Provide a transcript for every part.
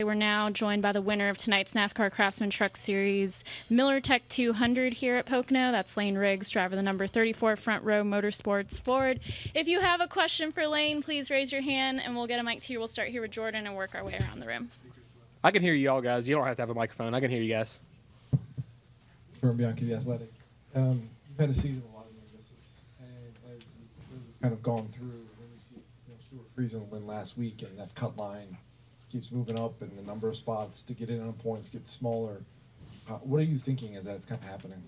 we're now joined by the winner of tonight's NASCAR Craftsman Truck Series Miller Tech 200 here at Pocono. That's Layne Riggs, driver the number 34 Front Row Motorsports Ford. If you have a question for Layne, please raise your hand and we'll get a mic to you. We'll start here with Jordan and work our way around the room. I can hear you all, guys. You don't have to have a microphone. I can hear you guys. From Bianchi, the Athletic. You've had a season of a lot of near misses, and as you've kind of gone through, when you see Stuart Friesen win last week, and that cut line keeps moving up, and the number of spots to get in on points gets smaller. What are you thinking as that's kind of happening?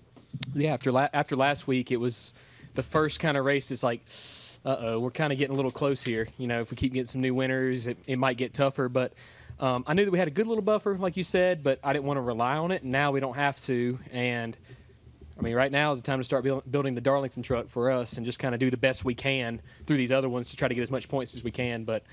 Yeah, after last week, it was the first kind of race. It's like, we're kind of getting a little close here. If we keep getting some new winners, it might get tougher, but I knew that we had a good little buffer, like you said, but I didn't want to rely on it. And now we don't have to. And, right now is the time to start building the Darlington truck for us and just kind of do the best we can through these other ones to try to get as much points as we can. But,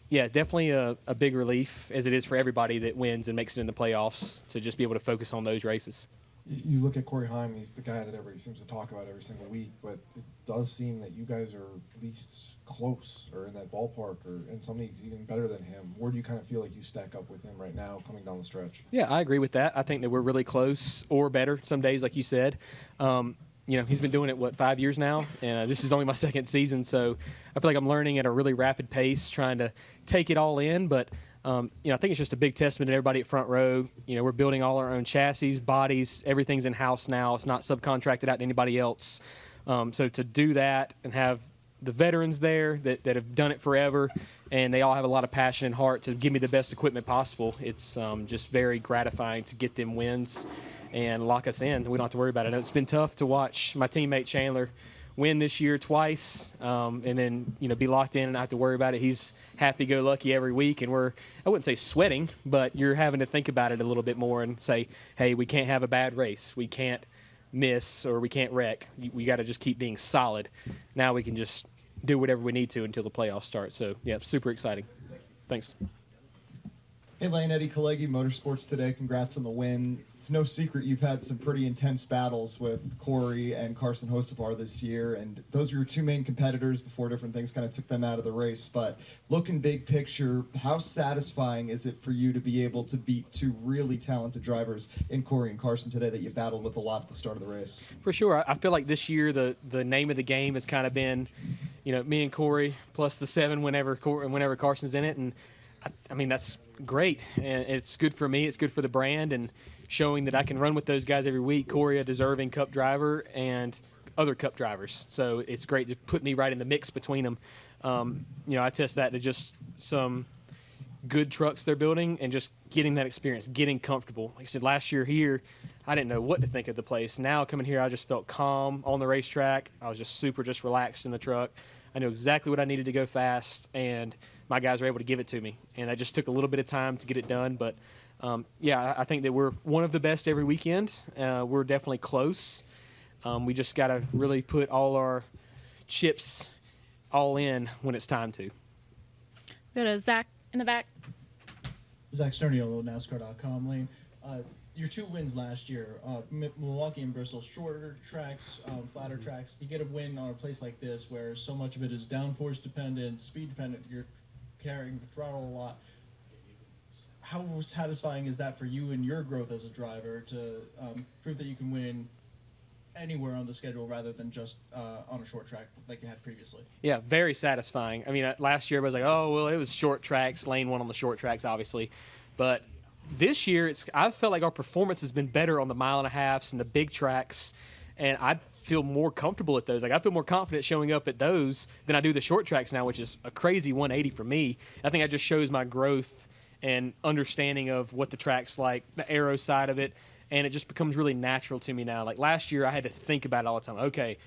yeah, definitely a big relief, as it is for everybody that wins and makes it in the playoffs, to just be able to focus on those races. You look at Corey Heim, he's the guy that everybody seems to talk about every single week, but it does seem that you guys are at least close or in that ballpark, or in some leagues even better than him. Where do you kind of feel like you stack up with him right now coming down the stretch? Yeah, I agree with that. I think that we're really close or better some days, like you said. He's been doing it, 5 years now? And this is only my second season, so I feel like I'm learning at a really rapid pace, trying to take it all in. But, I think it's just a big testament to everybody at Front Row. We're building all our own chassis, bodies, everything's in-house now. It's not subcontracted out to anybody else. So to do that and have the veterans there that have done it forever, and they all have a lot of passion and heart to give me the best equipment possible, it's just very gratifying to get them wins and lock us in. We don't have to worry about it. It's been tough to watch my teammate Chandler win this year twice, and then be locked in and not have to worry about it. He's happy-go-lucky every week, and I wouldn't say sweating, but you're having to think about it a little bit more and say, hey, we can't have a bad race. We can't miss or we can't wreck. We got to just keep being solid. Now we can just do whatever we need to until the playoffs start. So, yeah, super exciting. Thanks. Hey, Layne, Eddie Kalegi, Motorsports Today. Congrats on the win. It's no secret you've had some pretty intense battles with Corey and Carson Hocevar this year, and those were your two main competitors before different things kind of took them out of the race. But looking big picture, how satisfying is it for you to be able to beat two really talented drivers in Corey and Carson today that you battled with a lot at the start of the race? For sure. I feel like this year the name of the game has kind of been, me and Corey plus the 7 whenever Carson's in it, and that's great, and it's good for me. It's good for the brand, and showing that I can run with those guys every week. Corey, a deserving Cup driver, and other Cup drivers. So it's great to put me right in the mix between them. I test that to just some good trucks they're building and just getting that experience, getting comfortable. Like I said, last year here, I didn't know what to think of the place. Now coming here, I just felt calm on the racetrack. I was just relaxed in the truck. I knew exactly what I needed to go fast, and my guys were able to give it to me. And that just took a little bit of time to get it done. But, I think that we're one of the best every weekend. We're definitely close. We just got to really put all our chips all in when it's time to. Go to Zach in the back. Zach Sterniolo, NASCAR.com. Layne, your 2 wins last year, Milwaukee and Bristol, shorter tracks, flatter tracks. You get a win on a place like this where so much of it is downforce dependent, speed dependent. You're carrying the throttle a lot. How satisfying is that for you and your growth as a driver to prove that you can win anywhere on the schedule rather than just on a short track like you had previously? Yeah, very satisfying. Last year I was like, it was short tracks. Layne won on the short tracks, obviously. But this year, I felt like our performance has been better on the 1.5 miles and the big tracks, and I feel more comfortable at those. Like, I feel more confident showing up at those than I do the short tracks now, which is a crazy 180 for me. I think that just shows my growth and understanding of what the track's like, the aero side of it, and it just becomes really natural to me now. Like last year, I had to think about it all the time. Okay,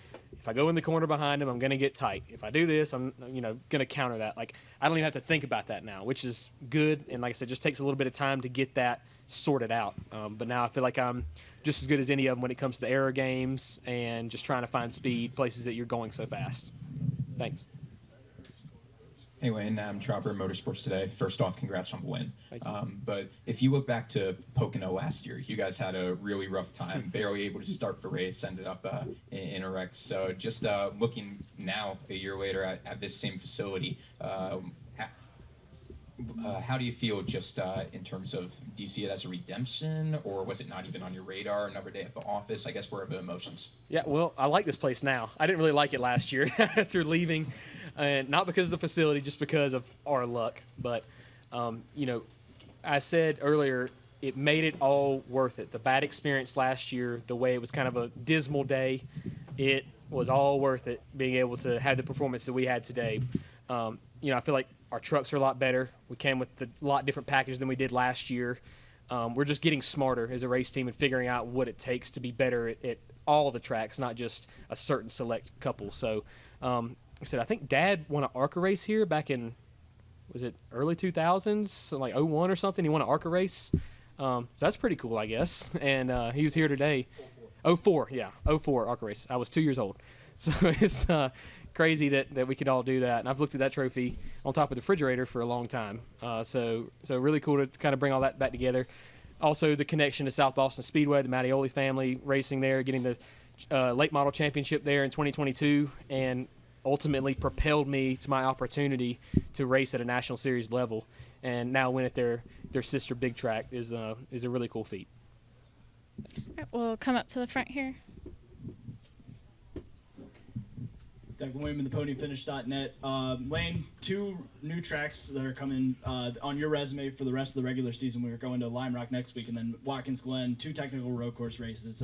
if I go in the corner behind him, I'm going to get tight. If I do this, I'm going to counter that. Like, I don't even have to think about that now, which is good. And like I said, it just takes a little bit of time to get that sorted out. But now I feel like I'm just as good as any of them when it comes to the aero games and just trying to find speed, places that you're going so fast. Thanks. Hey, Layne, I'm Chopper, Motorsports Today. First off, congrats on the win. Thank you. But if you look back to Pocono last year, you guys had a really rough time, barely able to start the race, ended up in a wreck. So just How do you feel just in terms of, do you see it as a redemption, or was it not even on your radar, another day at the office? I guess where are the emotions? Yeah, well, I like this place now. I didn't really like it last year after leaving, and not because of the facility, just because of our luck. But, I said earlier, it made it all worth it. The bad experience last year, the way it was kind of a dismal day, it was all worth it being able to have the performance that we had today. I feel like our trucks are a lot better. We came with a lot different package than we did last year. We're just getting smarter as a race team and figuring out what it takes to be better at all the tracks, not just a certain select couple. So, like I said, I think Dad won an ARCA race here back in, was it early 2000s, so like 01 or something? He won an ARCA race. So that's pretty cool, I guess. And he was here today. 04, yeah, 04 ARCA race. I was 2 years old. So it's crazy that we could all do that. And I've looked at that trophy on top of the refrigerator for a long time. So really cool to kind of bring all that back together. Also, the connection to South Boston Speedway, the Mattioli family racing there, getting the late model championship there in 2022, and ultimately propelled me to my opportunity to race at a national series level. And now win at their sister big track is a really cool feat. All right, we'll come up to the front here. Doug William, theponyfinish.net. Layne, 2 new tracks that are coming on your resume for the rest of the regular season. We're going to Lime Rock next week, and then Watkins Glen, 2 technical road course races.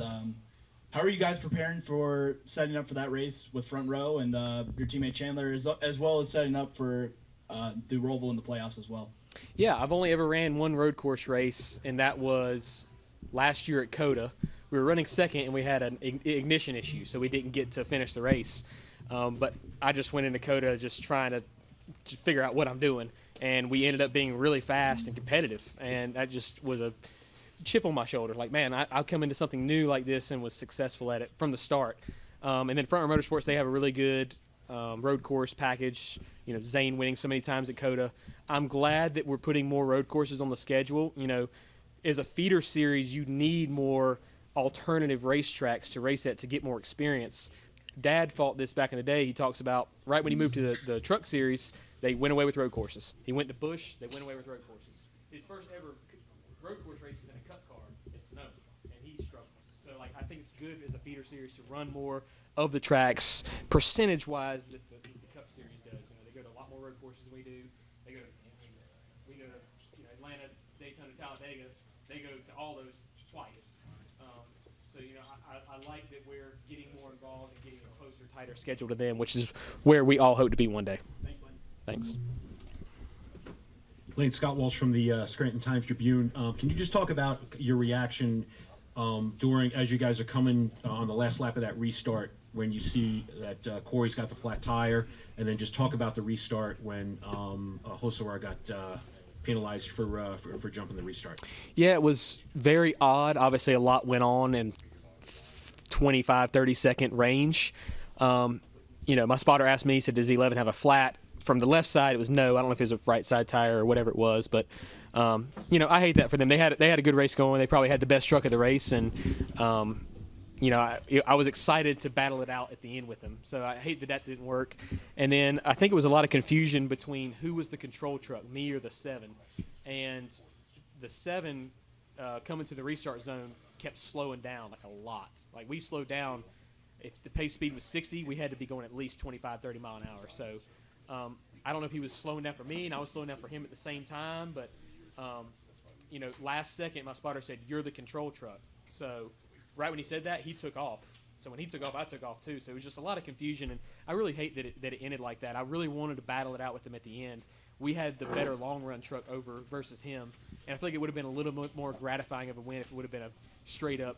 How are you guys preparing for setting up for that race with Front Row and your teammate Chandler, as well as setting up for the Roval in the playoffs as well? Yeah, I've only ever ran one road course race, and that was last year at COTA. We were running second, and we had an ignition issue, so we didn't get to finish the race. But I just went into COTA just trying to figure out what I'm doing, and we ended up being really fast and competitive, and that just was a chip on my shoulder. Like, man, I'll come into something new like this and was successful at it from the start. And then Front Row Motorsports, they have a really good road course package. Zane winning so many times at COTA. I'm glad that we're putting more road courses on the schedule. As a feeder series, you need more alternative racetracks to race at to get more experience. Dad fought this back in the day. He talks about right when he moved to the truck series, they went away with road courses. He went to Busch, they went away with road courses. His first ever road course race was in a cut car. It snowed, and he struggled. So, I think it's good as a feeder series to run more of the tracks percentage-wise that the Cup Series does. They go to a lot more road courses than we do. We go to Atlanta, Daytona, Talladega. They go to all those twice. I like that we're getting more involved and getting a closer, tighter schedule to them, which is where we all hope to be one day. Thanks, Layne. Thanks. Layne, Scott Walsh from the Scranton Times-Tribune. Can you just talk about your reaction as you guys are coming on the last lap of that restart when you see that Corey's got the flat tire, and then just talk about the restart when Hocevar got penalized for jumping the restart? Yeah, it was very odd. Obviously, a lot went on in 25, 30-second range. My spotter asked me, he said, does the 11 have a flat? From the left side, it was no. I don't know if it was a right side tire or whatever it was, but I hate that for them. They had a good race going. They probably had the best truck of the race, and I was excited to battle it out at the end with them. So I hate that didn't work. And then I think it was a lot of confusion between who was the control truck, me or the 7. And the 7 coming to the restart zone kept slowing down a lot. We slowed down. If the pace speed was 60, we had to be going at least 25, 30 mile an hour. So I don't know if he was slowing down for me and I was slowing down for him at the same time, but last second my spotter said, "You're the control truck." So right when he said that, he took off. So when he took off, I took off too. So it was just a lot of confusion, and I really hate that it ended like that. I really wanted to battle it out with him at the end. We had the better long-run truck over versus him, and I feel like it would have been a little bit more gratifying of a win if it would have been a straight-up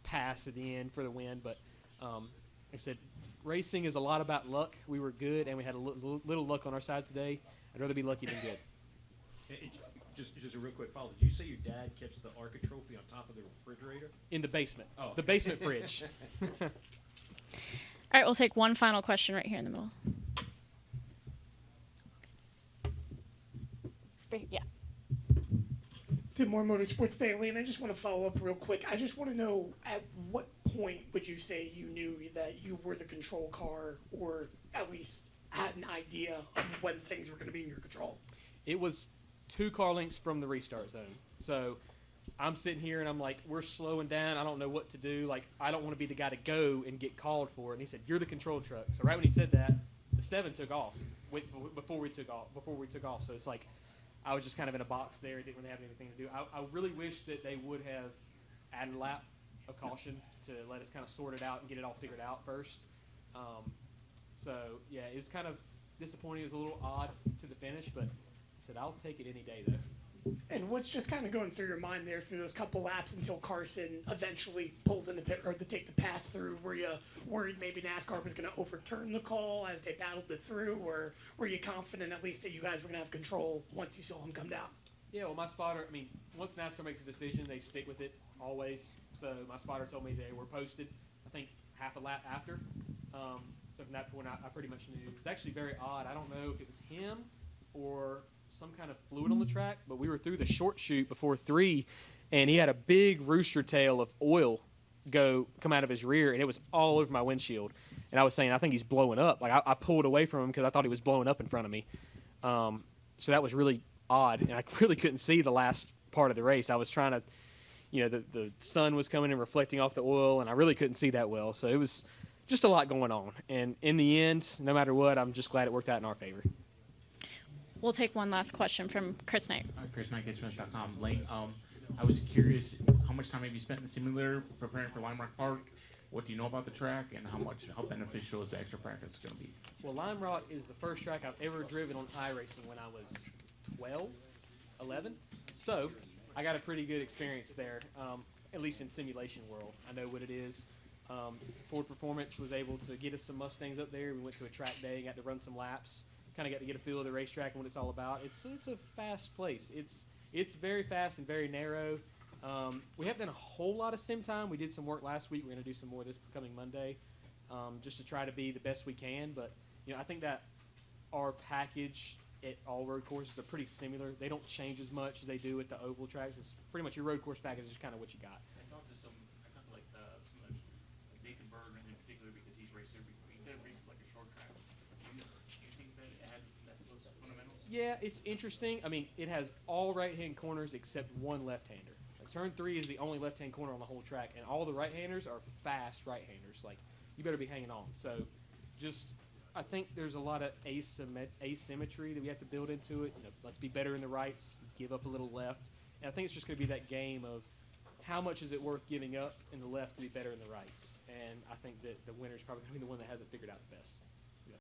pass at the end for the win. But like I said, racing is a lot about luck. We were good, and we had a little luck on our side today. I'd rather be lucky than good. Just a real quick follow. Did you say your dad keeps the ARCA trophy on top of the refrigerator? In the basement. Oh. The basement fridge. All right, we'll take one final question right here in the middle. Yeah. Tim Moore, Motorsports Daily, and I just want to follow up real quick. I just want to know, at what point would you say you knew that you were the control car, or at least had an idea of when things were going to be in your control? It was 2 car lengths from the restart zone. So I'm sitting here and I'm like, we're slowing down. I don't know what to do. Like, I don't want to be the guy to go and get called for it. And he said, you're the control truck. So right when he said that, the 7 took off before we took off. So it's like I was just kind of in a box there. Didn't really have anything to do. I really wish that they would have added a lap of caution to let us kind of sort it out and get it all figured out first. So, yeah, it was kind of disappointing. It was a little odd to the finish, but I said, I'll take it any day, though. And what's just kind of going through your mind there through those couple laps until Carson eventually pulls in the pit road to take the pass through? Were you worried maybe NASCAR was going to overturn the call as they battled it through, or were you confident at least that you guys were going to have control once you saw him come down? Yeah, well, my spotter, I mean, once NASCAR makes a decision, they stick with it always. So my spotter told me they were posted, I think, half a lap after. So from that point, I pretty much knew. It's actually very odd. I don't know if it was him or some kind of fluid on the track, but we were through the short chute before 3, and he had a big rooster tail of oil come out of his rear, and it was all over my windshield. And I was saying, I think he's blowing up. Like, I pulled away from him because I thought he was blowing up in front of me. So that was really odd, and I really couldn't see the last part of the race. I was trying to, the sun was coming and reflecting off the oil, and I really couldn't see that well. So it was just a lot going on. And in the end, no matter what, I'm just glad it worked out in our favor. We'll take one last question from Chris Knight. Chris Knight, GetRest.com. Layne, I was curious, how much time have you spent in the simulator preparing for Lime Rock Park? What do you know about the track, and how beneficial is the extra practice going to be? Well, Lime Rock is the first track I've ever driven on iRacing when I was 12, 11. So I got a pretty good experience there, at least in simulation world. I know what it is. Ford Performance was able to get us some Mustangs up there. We went to a track day, got to run some laps, kind of got to get a feel of the racetrack and what it's all about. It's a fast place. It's very fast and very narrow. We haven't done a whole lot of sim time. We did some work last week. We're going to do some more this coming Monday, just to try to be the best we can. But I think that our package at all road courses are pretty similar. They don't change as much as they do at the oval tracks. It's pretty much your road course package is kind of what you got. I talked to some like Nathan Bergman in particular, because he's raced like a short track. Do you think that it had those fundamentals? Yeah, it's interesting. I mean, it has all right-hand corners except one left-hander. Like, turn 3 is the only left-hand corner on the whole track, and all the right-handers are fast right-handers. Like, you better be hanging on. So, I think there's a lot of asymmetry that we have to build into it. Let's be better in the rights, give up a little left. And I think it's just going to be that game of how much is it worth giving up in the left to be better in the rights. And I think that the winner's probably going to be the one that has it figured out the best.